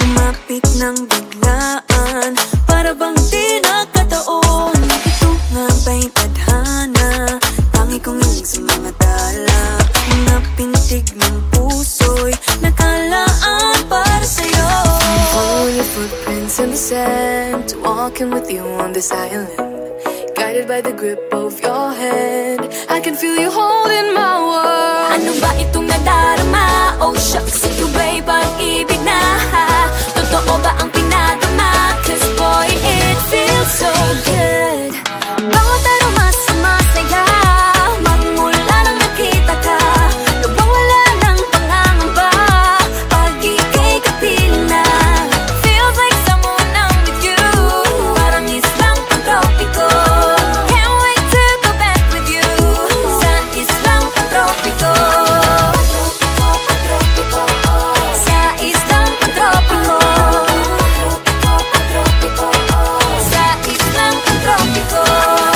Lumapit ng biglaan, para bang di nakataon. Ito nga ba'y tadhana, tangi kong ilig sa mga dala. Mga pintig ng puso'y nakalaan para sa'yo. Follow your footprints in the sand, walking with you on this island. Guided by the grip of your hand, I can feel you holding my world. Ano ba itong nadarama? Oh shucks, ito ba'y pag-ibig na? Totoo ba ang pinadama? Cause boy, it feels so good. Bawat aroma sumasaya, magmula nang nakita ka. Nawawala ng pangangamba, pag ika'y kapiling na. Feels like someone I'm with you, parang islang pang-tropiko. Can't wait to go back with you, sa islang pang-tropiko. Sa islang pang-tropiko. Sa islang pang-tropiko.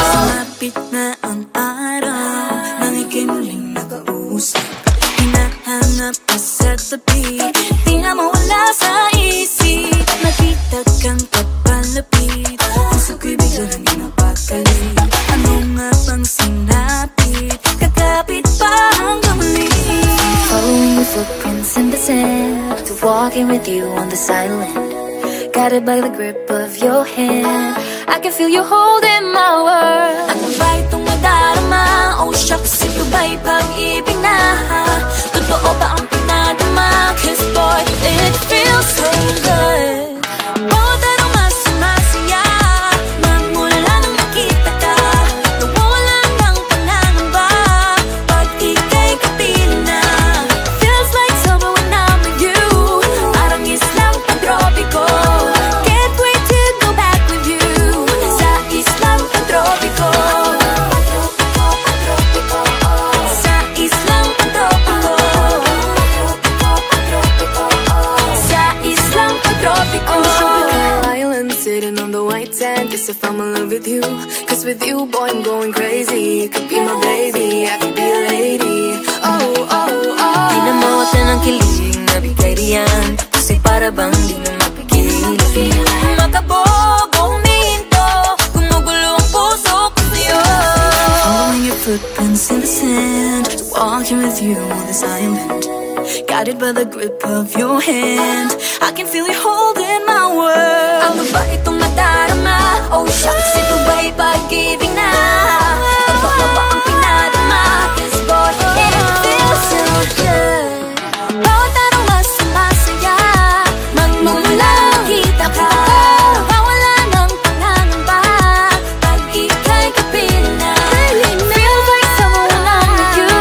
Sumapit na ang araw, nang ika'y muling nakausap. Hinahanap ka sa tabi, di na mawala sa isip. Nakita kang kapalapit, puso ko'y biglang napakali. Ano nga bang sinapit, kakapit pa hanggang muli. Following your footprints in the sand, to walking with you on this island. Guided by the grip of your hand, I can feel you holding my world. Ano ba itong nadarama? Oh shucks, ito ba'y pag-ibig na? Totoo ba ang pinadama? Cause boy, it feels so good. Bawat aroma sumasaya, magmula nang nakita ka. Nawawala ng pangangamba, pag ika'y kapiling na. Feels like summer when I'm with you, parang islang pang-tropiko. Can't wait to go back with you, sa islang pang-tropiko. Sa islang pang-tropiko. Sa islang pang-tropiko. On the tropical island, sitting on the white sand, as if I'm in love with you. Cause with you, boy, I'm going crazy. You could be my baby, I could be a lady. Oh, oh, oh. Di na mawata ng kilig na bigay riyan, kasi para bang di na mapigil. Makabog o huminto, gumugulo ang puso ko sa'yo. Following your footprints in the sand, walking with you on this island. Guided by the grip of your hand, I can feel you holding my world. Ano ba itong nadarama? Oh shucks, ito ba'y pag-ibig na? Totoo ba ang pinadama? Cause boy, it feels so good. Bawat aroma sumasaya, magmumula nakita ka. Nawawala ng pangangamba, pag ika'y kapiling na. Feels like someone I'm with you,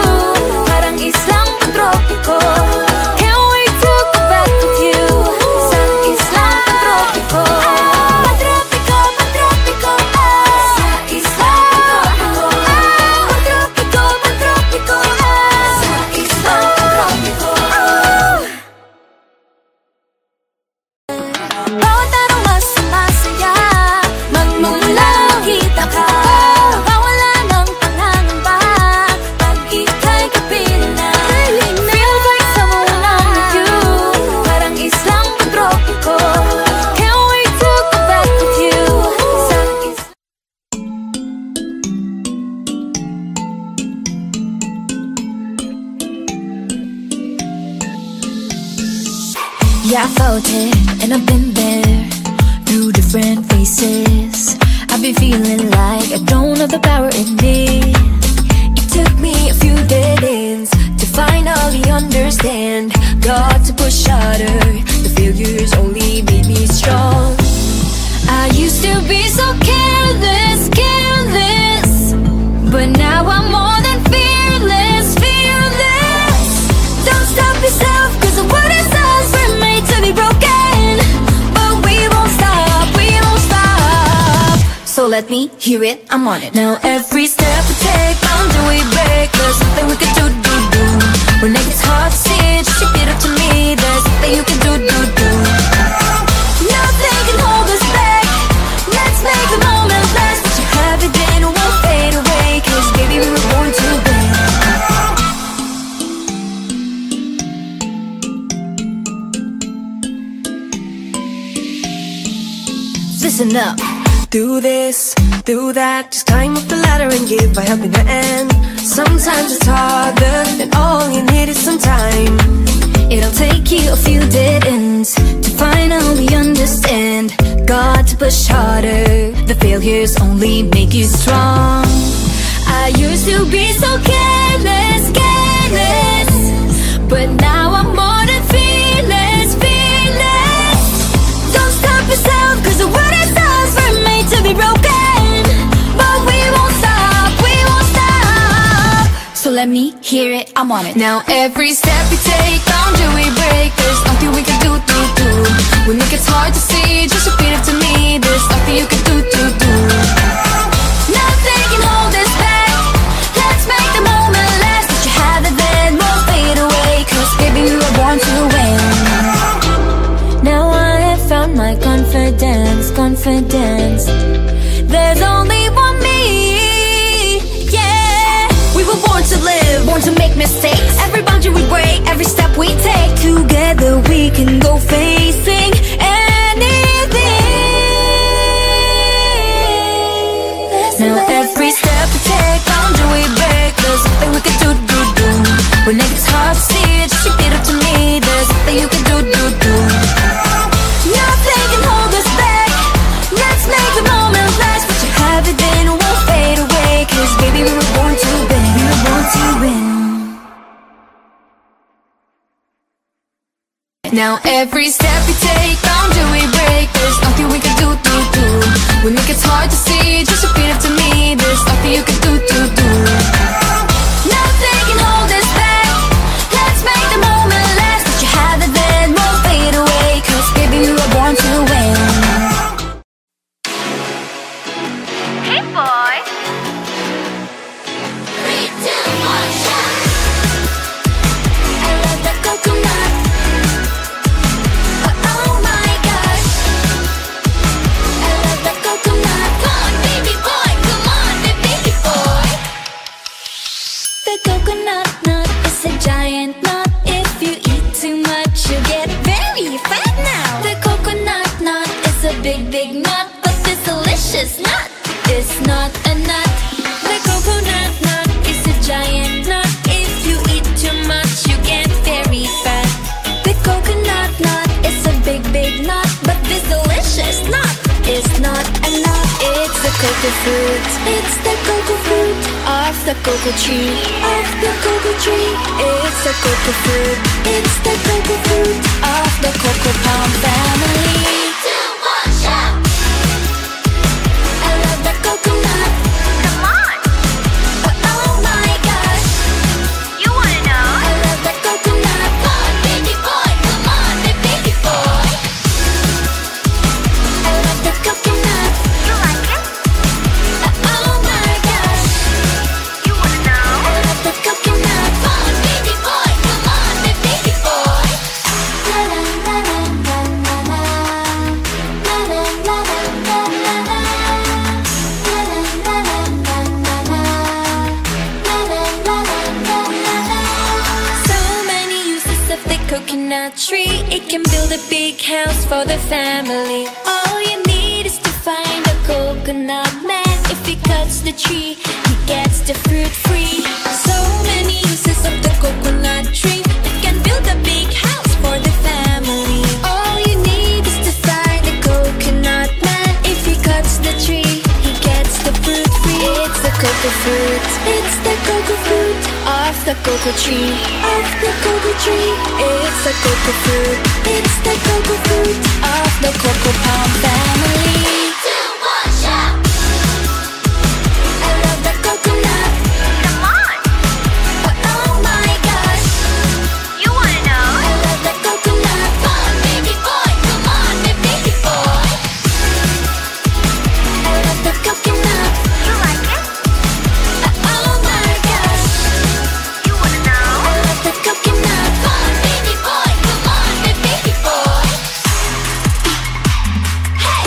parang islang pang-tropiko. Can't wait to go back with you, sa islang pang-tropiko. Pang-tropiko, pang-tropiko, sa islang pang-tropiko. Pang-tropiko, pang-tropiko, sa islang pang-tropiko. Bawat aroma sumasaya, magmumula nakita ka. Nawawala ng pangangamba, pag ika'y kapiling na. Feels like someone I'm with you, parang islang pang-tropiko. Can't wait to go back with you, sa islang. Yeah, I felt it, and I've been there, through different faces. I've been feeling like I don't have the power in me. It took me a few dead ends to finally understand. Got to push harder, the failures only made me strong. I used to be so careless, careless, but now I'm more than fearless, fearless. Don't stop yourself, cause the world is us, we're made to be broken. But we won't stop, we won't stop. So let me hear it, I'm on it. Now every step we take, boundary we break, there's nothing we can do. When it gets hard to see, just keep it up to me. There's nothing you can do. Nothing can hold us back. Let's make the moment last. What you have it, then it won't fade away. Cause baby, we were born to win. listen up. Do this, do that, just climb up the ladder and give a helping hand. Sometimes it's harder, and all you need is some time. It'll take you a few dead ends to finally understand. Got to push harder, the failures only make you strong. I used to be so careless, careless, but now I'm more than fearless, fearless. Don't stop yourself, cause the world is ours, we're made to be broken. But we won't stop, we won't stop. So let me hear it, I'm on it. Now every step we take, boundary we break. There's nothing we can do. When it gets hard to see, just repeat it to me. There's nothing you can do. Nothing can hold us back. Let's make the moment last. That you have it then won't fade away, cause baby we were born to win. Now I have found my confidence, confidence. There's only one me, yeah. We were born to live, born to make mistakes. Every boundary we break, every step we take. Together we can go facing anything. Now every step we take, boundary we break. There's nothing we can do. When it gets hard to see, just repeat it to me. There's nothing you can do. Nothing can hold us back. Let's make the moment last. What you have it then won't fade away, cause baby we were born to win. We were born to win. Now every step we take, boundary we break. There's nothing we can do. When it gets hard to see, just repeat it to me. There's nothing you can do. Nothing can hold us back. Let's make the moment last. What you have it then won't fade away, cause baby we were born to win. Hey boy. 3, 2, 1, shot. I love the coconut. Oh my gosh. I love the coconut. Come on, baby boy. Come on, baby boy. The coconut nut is a giant nut. If you eat too much, you get very fat now. The coconut nut is a big, big nut, but this delicious nut is not a nut. The coconut nut is a giant nut. If you eat too much, you get very fat. The coconut nut is a big, big nut, but this delicious nut is not a nut. It's the cocoa fruit. It's the cocoa fruit of the cocoa tree. Of the cocoa tree. It's the cocoa fruit. It's the cocoa fruit of the cocoa palm family. 2, 1, shot. I love the coconut. Come on. Oh my gosh. You wanna know? I love the coconut. Come on, baby boy. Come on, baby boy. I love the coconut. You like it? Oh my gosh. You wanna know? I love the coconut. Come on, baby boy. Come on, baby boy. La la la la la la la. La la la la la la la. La la la la la la la. La la la la la la. So many uses of the coconut tree. It can build a big house for the family. All you need is to find a coconut man. If he cuts the tree, he gets the fruit free. So many uses of the coconut tree. It can build a big house for the family. All you need is to find a coconut man. If he cuts the tree, he gets the fruit free. It's the cocoa fruit. It's the cocoa fruit of the cocoa tree. Of the cocoa tree. It's the cocoa fruit. It's the cocoa fruit of the cocoa palm family. 2, 1, shot. I love the coconut. Come on. Oh my gosh. You wanna know? I love the coconut. Come on, baby boy. Come on, baby boy. I love the coconut. You like it? Oh my gosh. You wanna know? I love the coconut. Come on, baby boy. Come on, baby boy. Hey.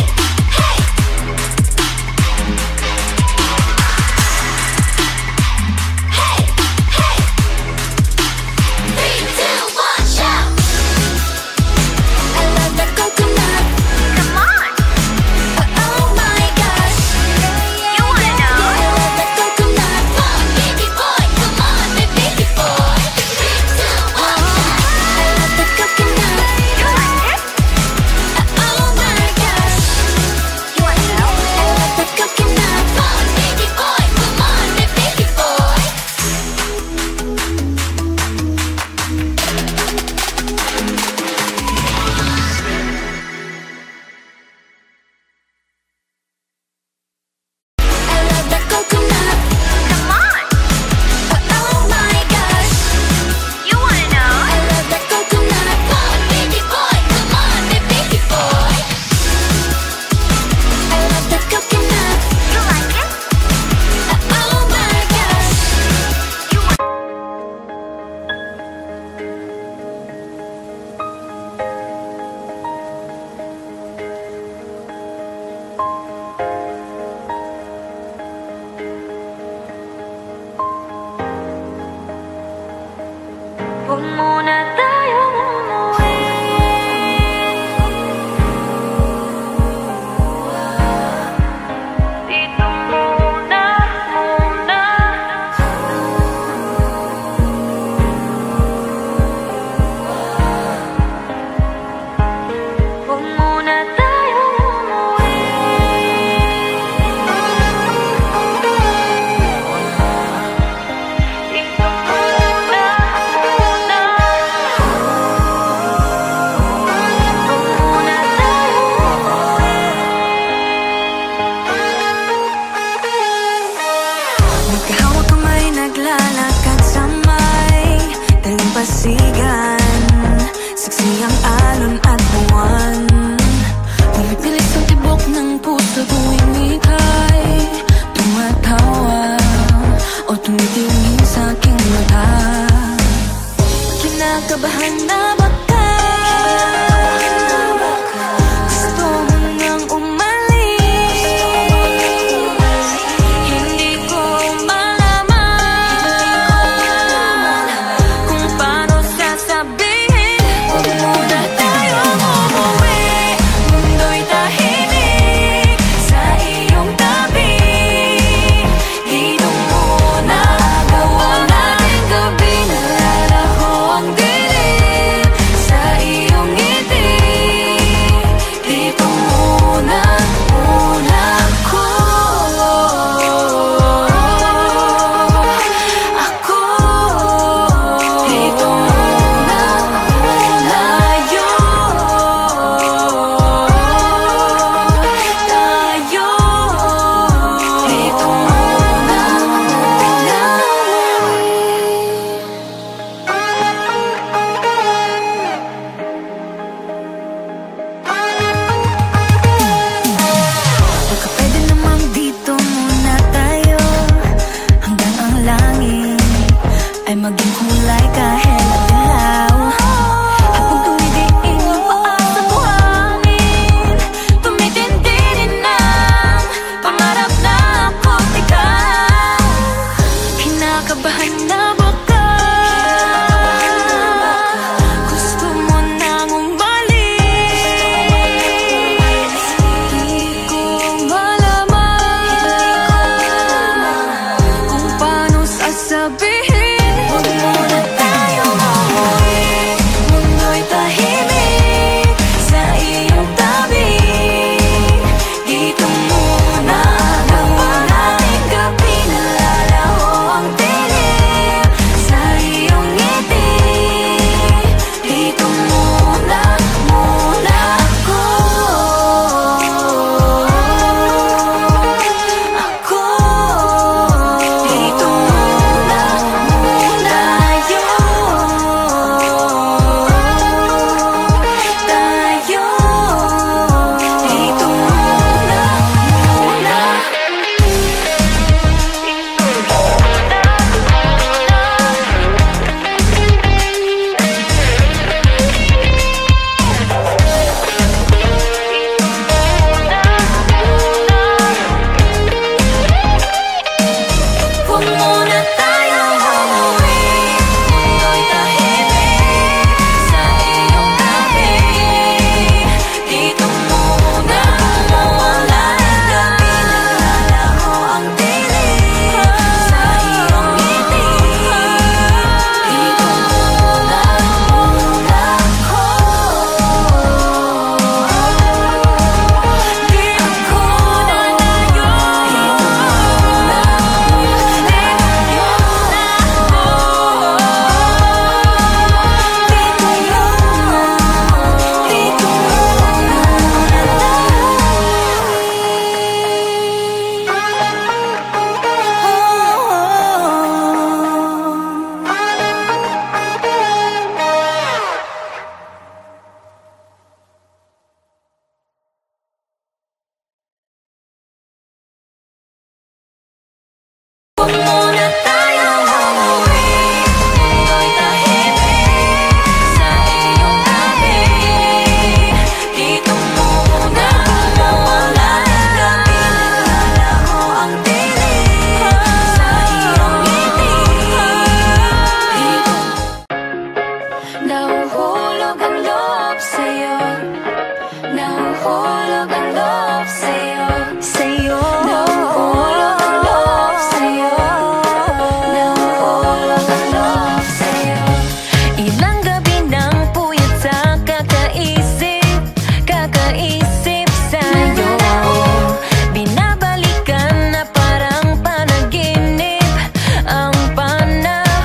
nahuhulog ang love sa'yo, sa'yo. Nahuhulog ang love sa'yo, nahuhulog ang love sa'yo. Ilang gabi nang puyat sa kakaisip, kakaisip sa'yo. Binabalikan na parang panaginip ang panahon.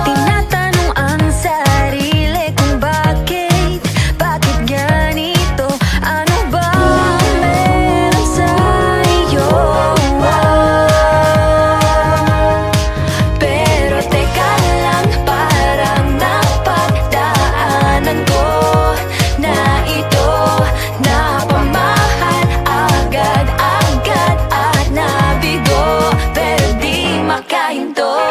Tinatanong ang sarili kung bakit ganito? Ano ba ang meron sa'yo? Pero teka lang, parang napagdaanan ko na ito. Napamahal agad-agad at nabigo, pero di makahinto.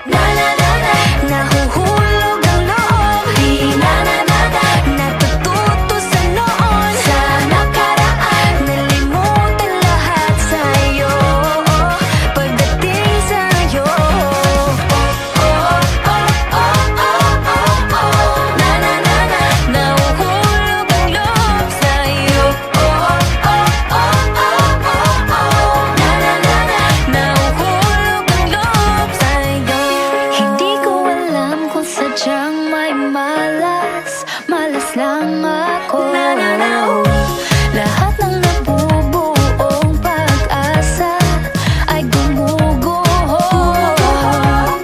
Na-na-na-na, nahuhulog ang loob. Di na-na-na-na, natututo sa noon, sa nakaraan. Nalimutan lahat sa'yo, pagdating sa'yo. Na-na-na-na, nahuhulog ang loob sa'yo. Na-na-na-na, nahuhulog ang loob sa'yo. Hindi ko alam kung sadyang may malas lang ako. Lahat ng nabubuong pag-asa ay gumuguho.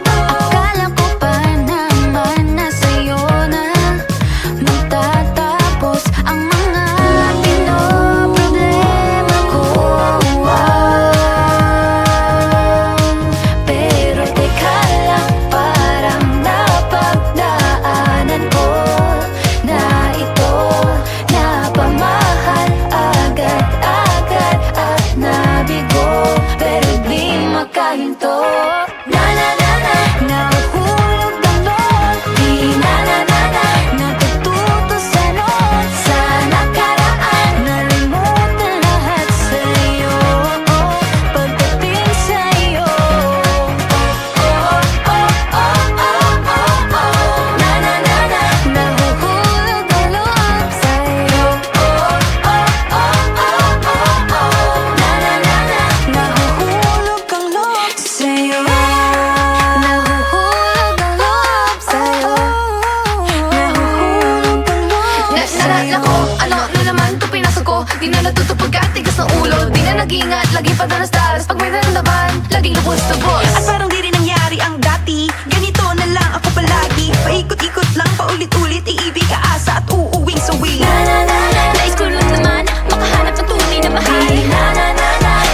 Akala ko pa naman na sa'yo na magtatapos ang mga pinoproblema ko. Pero teka lang, parang napagdaanan ko na ito. Napamahal agad-agad at nabigo, pero di makahinto. Na-na-na-na, nahuhulog ang loob. Di na-na-na-na, natututo sa noon, sa nakaraan. Nalimutan lahat sa'yo, pagdating sa'yo. Na-na-na-na, nahuhulog ang loob sa'yo. Na-na-na-na, nahuhulog ang loob sa'yo. Nahuhulog ang loob sa'yo. Nahuhulog ang loob sa'yo. Nako, ano na naman ito pinasok ko? Di na natutupag at tigas ng ulo. Di na nag-iingat, lagi pa danas-daras. Pag may naramdaman, laging lubos-tubos. At parang di rin nangyari ang dati. Ganito na lang ako palagi. Paikot-ikot lang, paulit-ulit. Iibig, aasa at uuwing sawi. Nais ko lang naman makahanap ng tunay na mahal.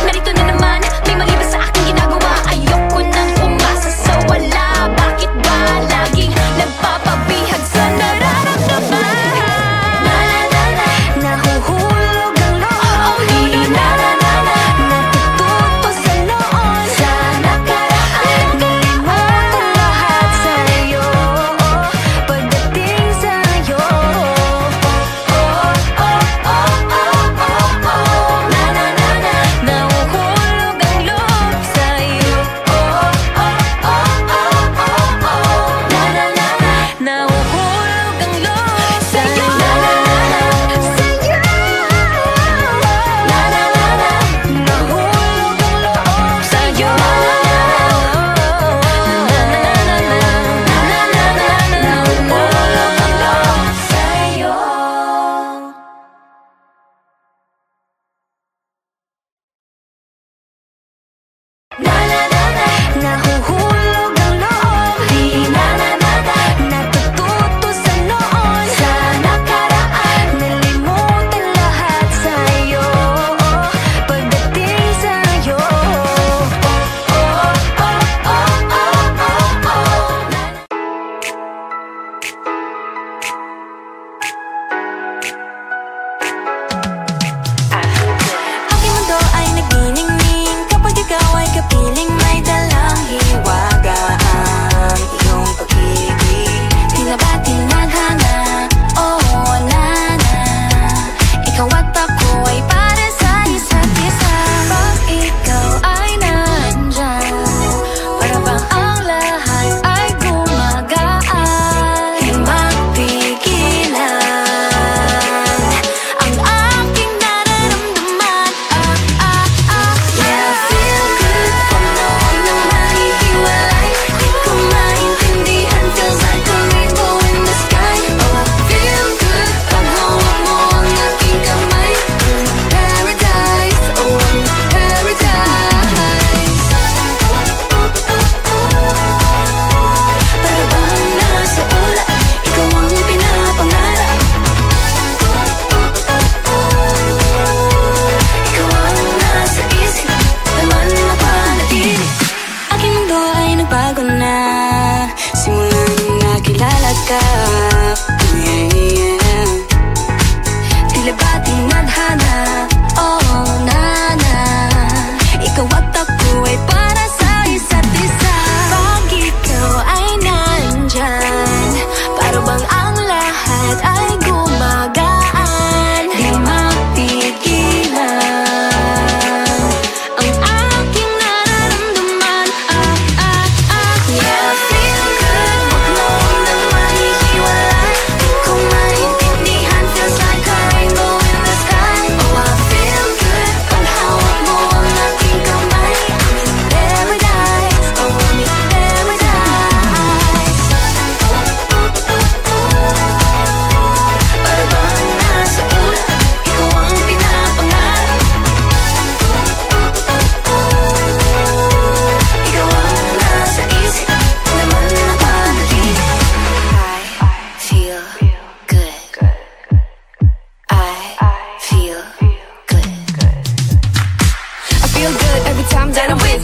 Narito na naman, may mali ba sa aking ginagawa? Ayoko nang umasa sa wala. Bakit ba laging nagpapabihag sa nararamdaman? Nahuhulog ang loob. Di na-na-na-na, natututo sa noon, sa nakaraan. Nalimutan lahat sa'yo, pagdating sa'yo.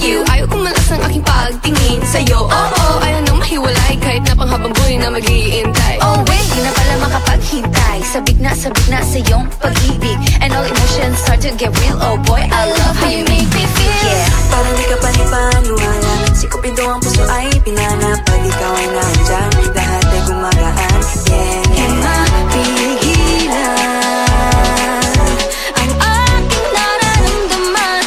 you. Ayaw kong malas ng aking pagtingin sa'yo. Oo, ayaw nang mahiwalay kahit na panghabang buhay na mag-iintay. Oh wait, di na pala makapaghintay. Sabik na sa iyong pag-ibig, and all emotions start to get real. Oh boy, I love how you make me feel. Yeah, Parang di ka panipaniwala, sikupin daw ang puso ay pinanap. Pag ikaw ay nandyan, lahat ay gumagaan. Yeah, Di mapigilan ang aking nararamdaman.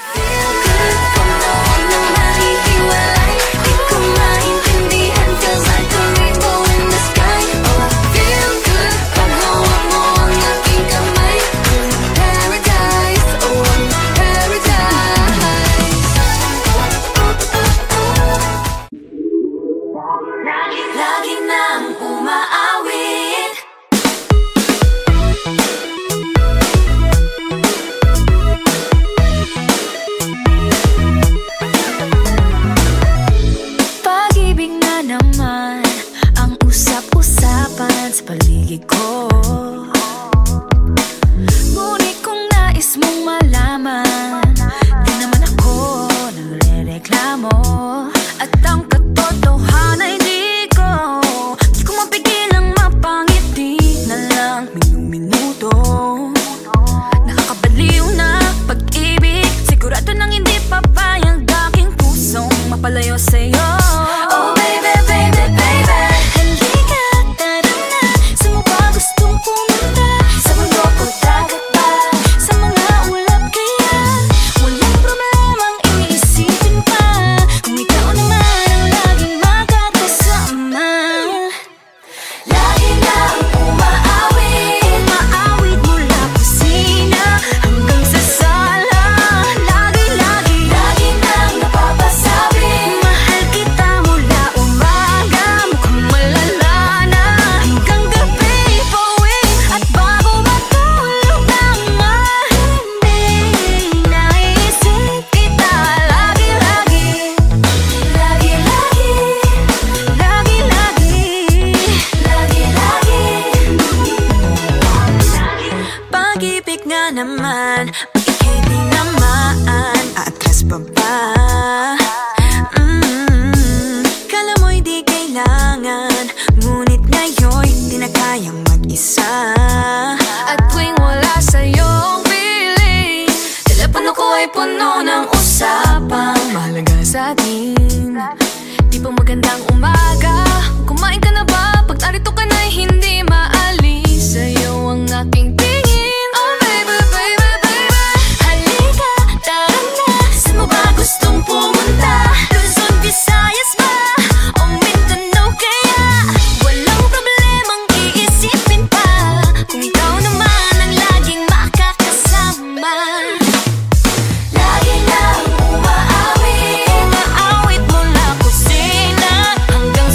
Feel good pag nawala na nahihiwalay. Di ko maintindihan, feels like a rainbow in the sky. Feel good pag nawala mo ang aking kamay. Paradise, oh paradise. Lagi nang umaawit. Pag-ibig na naman ang usap-usapan sa paligid ko. Ngunit kung nais mong malaman, di naman ako nagre-reklamo. At ang katotohanan ay di ko mapigilang mapangiti na lang minuto. Nakakabaliw na pag-ibig, sigurado nang hindi papayag aking pusong mapalayo sa'yo. Oh baby, baby, baby. Halika, tara na, saan mo ba gustong pumunta? Sa bundok o dagat ba? Sa mga ulap kaya? Walang problemang iisipin pa, kung ikaw naman ang laging makakasama. Lagi nang umaawit. Umaawit mula kusina hanggang sa sala. Lagi nang napapasabi. mahal kita mula umaga, mukhang malala na hanggang gabi. Pauwi at bago matulog na nga, hindi naisip kita. Lagi-lagi pag-ibig nga naman, pag ika'y tinamaan, atras pa ba? Kala mo'y di kailangan, ngunit ngayon'y di na kayang mag-isa. At tuwing wala sa'yong piling, telepono ko ay puno ng usapang mahalaga sa'tin. Di ba magandang umaga? Kumain ka na ba? Pag narito ka na'y hindi maalis sa'yo ang aking tingin. Oh baby, baby, baby. Halika, tara na, saan mo ba gustong pumunta? Luzon, Visayas ba? O Mindanao kaya? Walang problemang iisipin pa, kung ikaw naman ang laging makakasama. Lagi nang umaawit. Umaawit mula kusina hanggang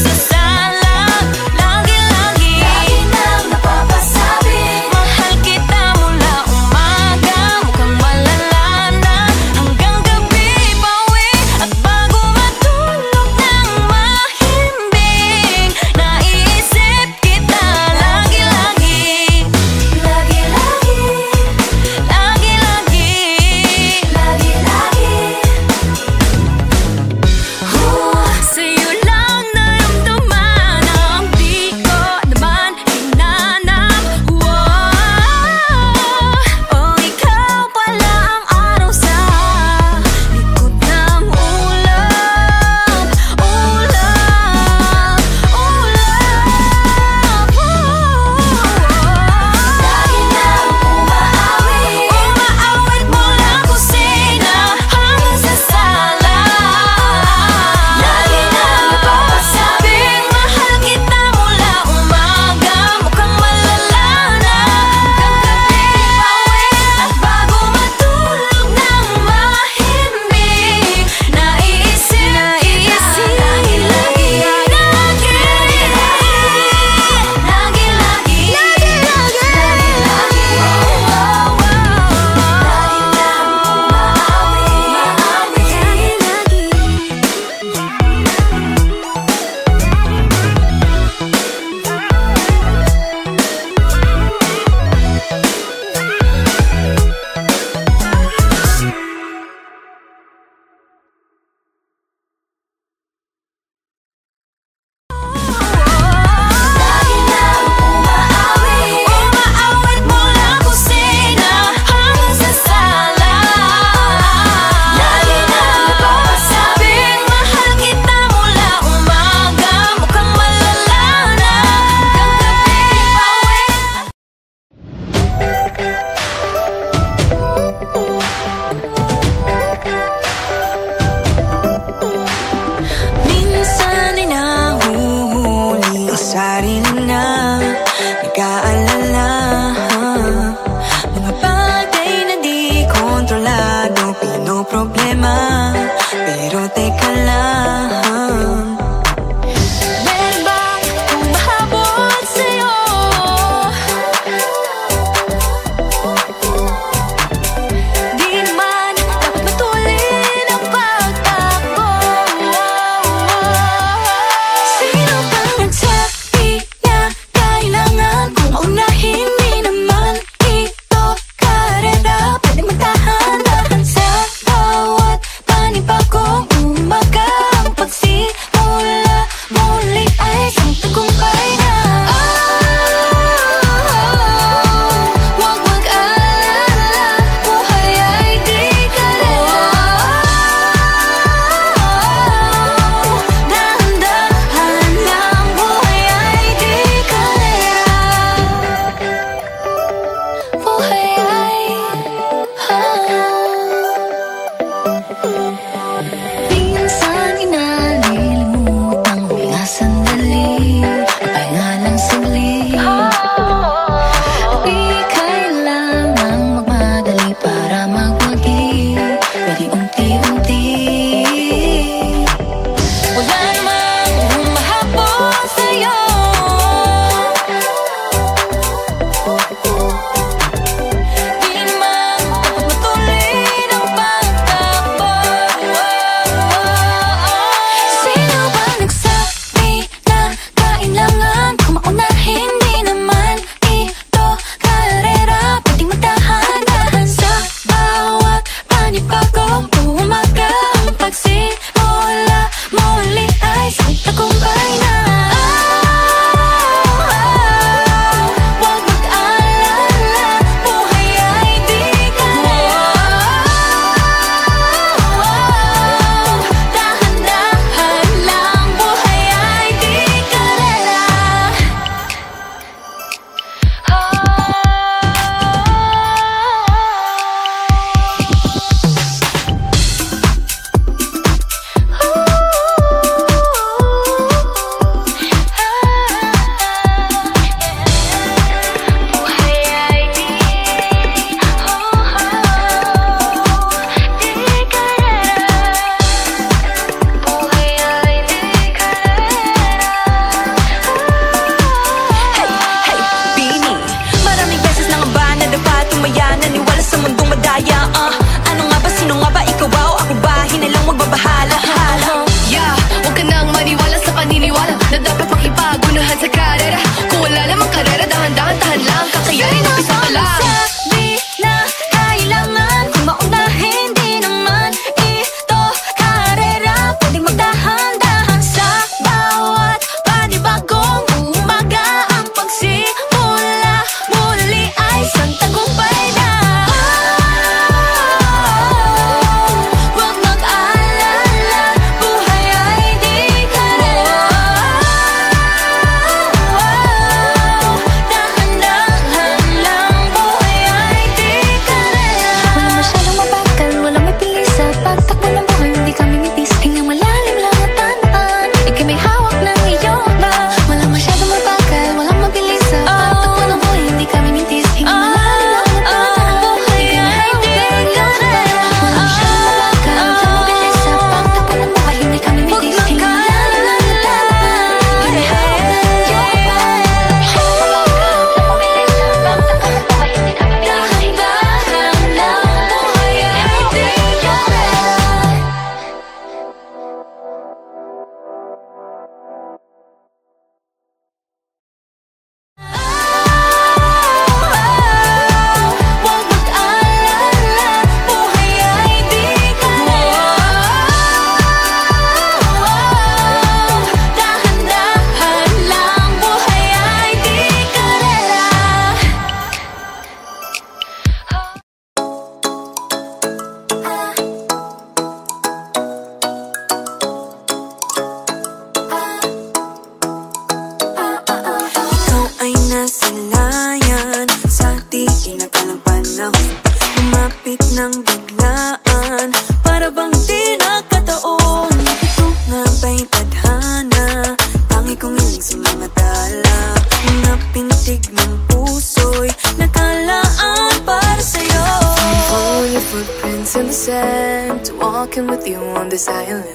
walking with you on this island,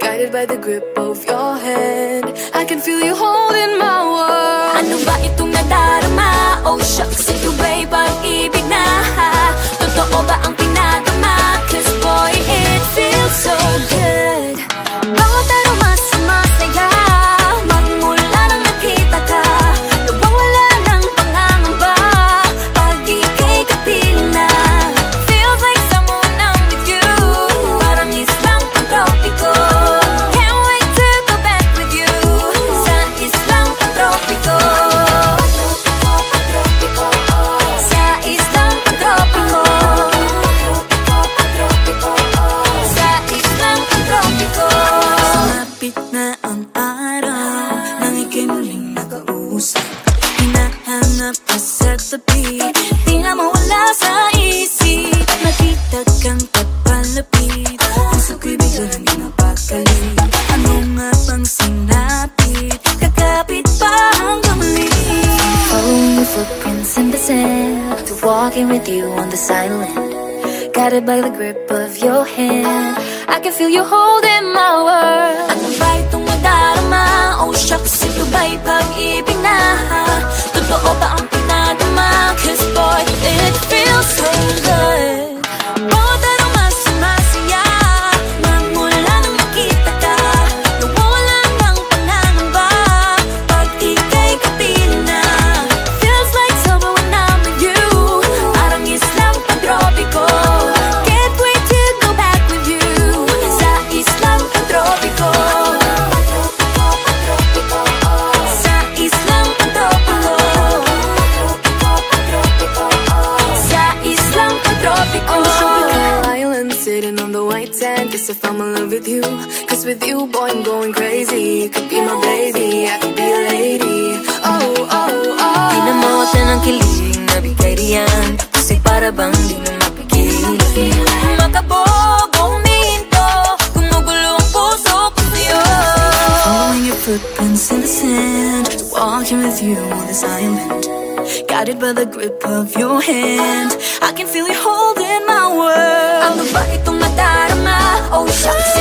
guided by the grip of your hand. I can feel you holding my world. Ano ba itong nadarama? Oh shucks, ito ba'y pag-ibig na? Totoo ba ang pinagama? Cause boy, it feels so good. Bawat araw mas masaya, magmula nang nakita ka, nawawala ng pangangamba pag ika'y kapiling na. Feels like someone I'm with you, parang islang pantropiko. Can't wait to go back with you sa islang pantropiko. Sa islang pantropiko. Sa islang pantropiko. Sumapit na ang araw nang ika'y muling nakausap. Hinahanap ka sa tabi, di na mawala sa isip. Nakita kang papalapit, puso ko'y biglang napakali. Ano nga bang sinapit, kakapit pa hanggang muli. Following your footprints in the sand, to walking with you on this island, guided by the grip of your hand. I can feel you holding my world. Ano ba itong nadarama? Oh shucks, ito ba'y pag-ibig na? Totoo ba ang pinagama? Cause boy, it feels so good. Bawat araw mas masaya, magmula nang makita ka, nawawala ng pangangamba pag ika'y kapiling na. Feels like summer when I'm with you, parang islang pantropiko. Can't wait to go back with you sa islang pantropiko. Sa islang pantropiko. Sa islang pantropiko. On the tropical island, sitting on the white sand. Guess I found my love with you. Cause with you, boy, I'm going crazy. You could be my baby, I could be a lady. Oh, oh, oh. Di na mawala ng kilig na bigay riyan, kasi para bang di na mapigil. Makabog o huminto, gumugulo ang puso ko sa'yo. Following your footprints in the sand, walking with you on this island, guided by the grip of your hand. I can feel you holding my world. Ano ba itong nadarama? Oh shucks,